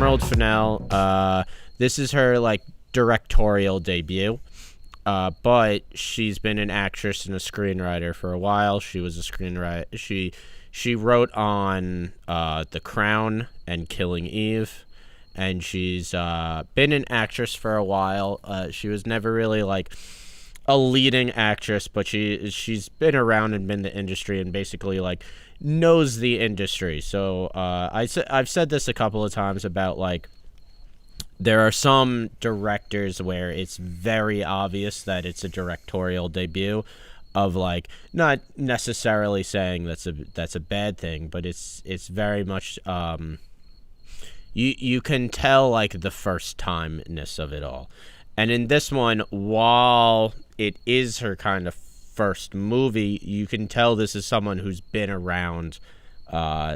Emerald Fennell. This is her like directorial debut. But she's been an actress and a screenwriter for a while. She was a screenwriter. She wrote on The Crown and Killing Eve, and she's been an actress for a while. She was never really like a leading actress, but she's been around and been in the industry and basically like knows the industry. So I've said this a couple of times about like there are some directors where it's very obvious that it's a directorial debut, of like not necessarily saying that's a bad thing, but it's very much you can tell like the first timeness of it all. And in this one, while it is her kind of first movie, you can tell this is someone who's been around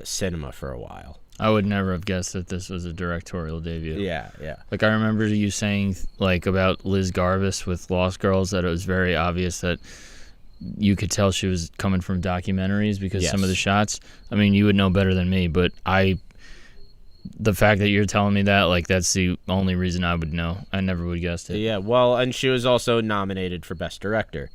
cinema for a while. I would never have guessed that this was a directorial debut. Yeah. Like, I remember you saying, like, about Liz Garbus with Lost Girls, that it was very obvious that you could tell she was coming from documentaries because some of the shots, I mean, you would know better than me, but the fact that you're telling me that, like, that's the only reason I would know. I never would have guessed it. Yeah, well, and she was also nominated for Best Director.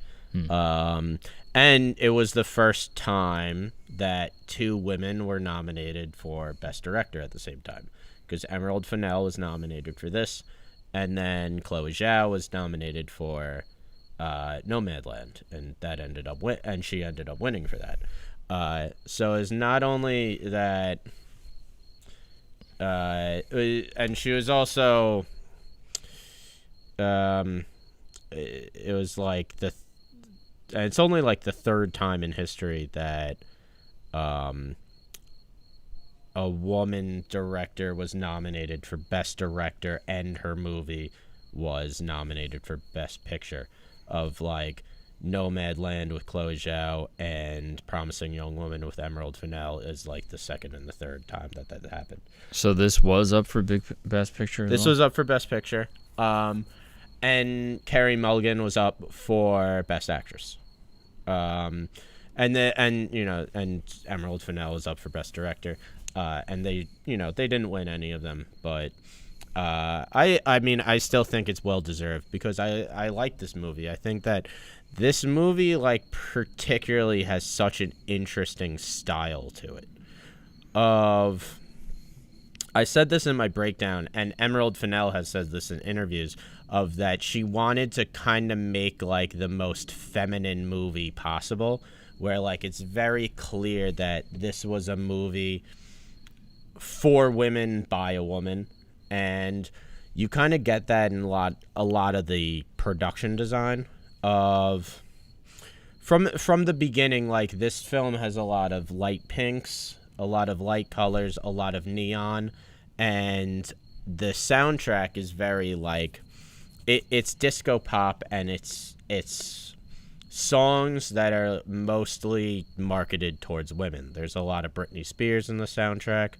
And it was the first time that two women were nominated for Best Director at the same time, because Emerald Fennell was nominated for this, and then Chloe Zhao was nominated for Nomadland, and that ended up and she ended up winning for that. So it's not only that, and she was also, it was like it's only like the third time in history that a woman director was nominated for Best Director and her movie was nominated for Best Picture, of like Nomadland with Chloe Zhao and Promising Young Woman with Emerald Fennell is like the second and the third time that happened. So this was up for Best Picture? This was up for Best Picture. And Carey Mulligan was up for Best Actress. And Emerald Fennell was up for Best Director. And they didn't win any of them, but I mean, I still think it's well deserved because I like this movie. I think that this movie like particularly has such an interesting style to it. I said this in my breakdown, and Emerald Fennell has said this in interviews, of that she wanted to kind of make like the most feminine movie possible, where like it's very clear that this was a movie for women by a woman, and you kind of get that in a lot of the production design of from the beginning. Like, this film has a lot of light pinks, a lot of light colors, a lot of neon, and the soundtrack is very like it's disco pop, and it's songs that are mostly marketed towards women. There's a lot of Britney Spears in the soundtrack.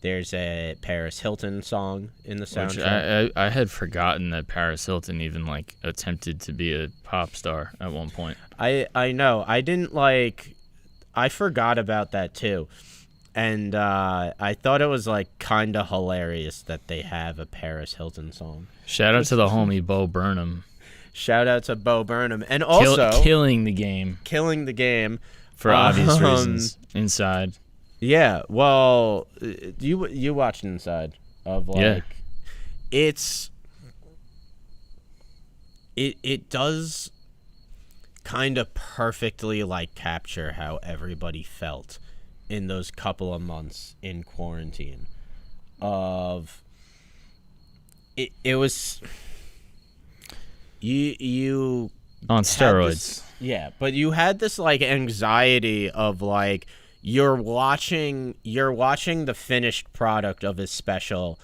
There's a Paris Hilton song in the soundtrack. Which I had forgotten that Paris Hilton even like attempted to be a pop star at one point. I know. I forgot about that too. And I thought it was like kind of hilarious that they have a Paris Hilton song. Shout out to the homie Bo Burnham. Shout out to Bo Burnham. And also killing the game. Killing the game. For obvious reasons. Inside. Yeah, well, you watched Inside, of like, it does kind of perfectly like capture how everybody felt in those couple of months in quarantine. Of it was you on steroids. But you had this like anxiety of like, you're watching the finished product of his special,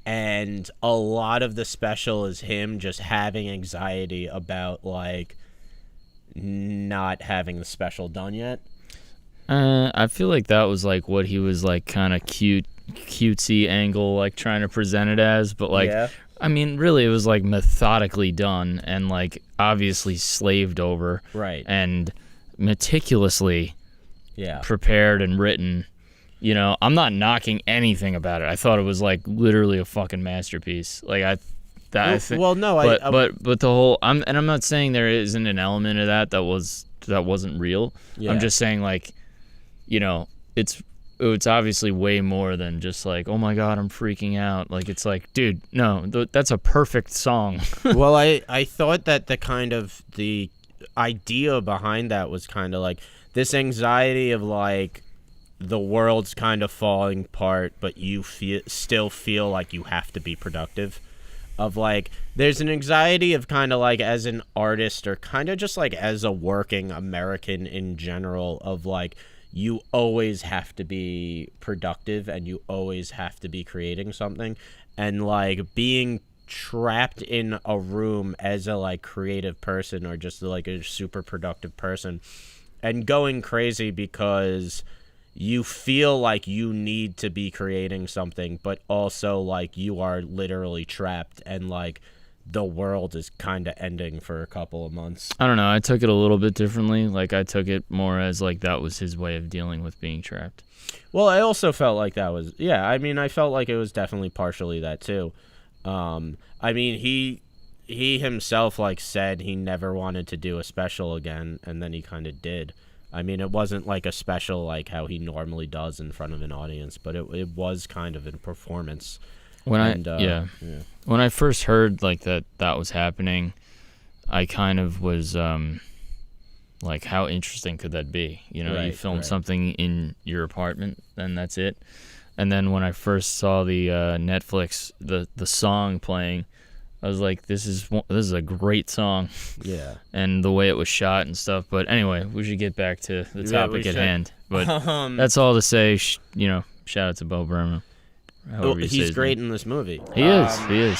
and a lot of the special is him just having anxiety about like not having the special done yet. I feel like that was like what he was like, kind of cutesy angle, like trying to present it as, but like, I mean, really it was like methodically done and like obviously slaved over, right, and meticulously prepared and written. You know, I'm not knocking anything about it. I thought it was like literally a fucking masterpiece. Like but the whole I'm not saying there isn't an element of that wasn't real. Yeah. I'm just saying, like, you know, it's obviously way more than just like, oh my God, I'm freaking out. Like, it's like, dude, no, that's a perfect song. Well, I thought that the idea behind that was kind of like this anxiety of like the world's kind of falling apart, but you still feel like you have to be productive. Of like, there's an anxiety of kind of like as an artist or kind of just like as a working American in general of like, you always have to be productive and you always have to be creating something, and like being trapped in a room as a like creative person or just like a super productive person and going crazy because you feel like you need to be creating something, but also like you are literally trapped and like the world is kind of ending for a couple of months. I don't know. I took it a little bit differently. Like, I took it more as like that was his way of dealing with being trapped. Well, I also felt like that was, yeah, I mean, I felt like it was definitely partially that too. I mean, he himself like said he never wanted to do a special again, and then he kind of did. I mean, it wasn't like a special like how he normally does in front of an audience, but it was kind of a performance. When I first heard like that was happening, I kind of was like, how interesting could that be? You know, you film something in your apartment, and that's it. And then when I first saw the Netflix the song playing, I was like, this is a great song. Yeah. And the way it was shot and stuff. But anyway, we should get back to the topic at hand. But that's all to say, you know, shout out to Bo Burnham. He's great in this movie. He is.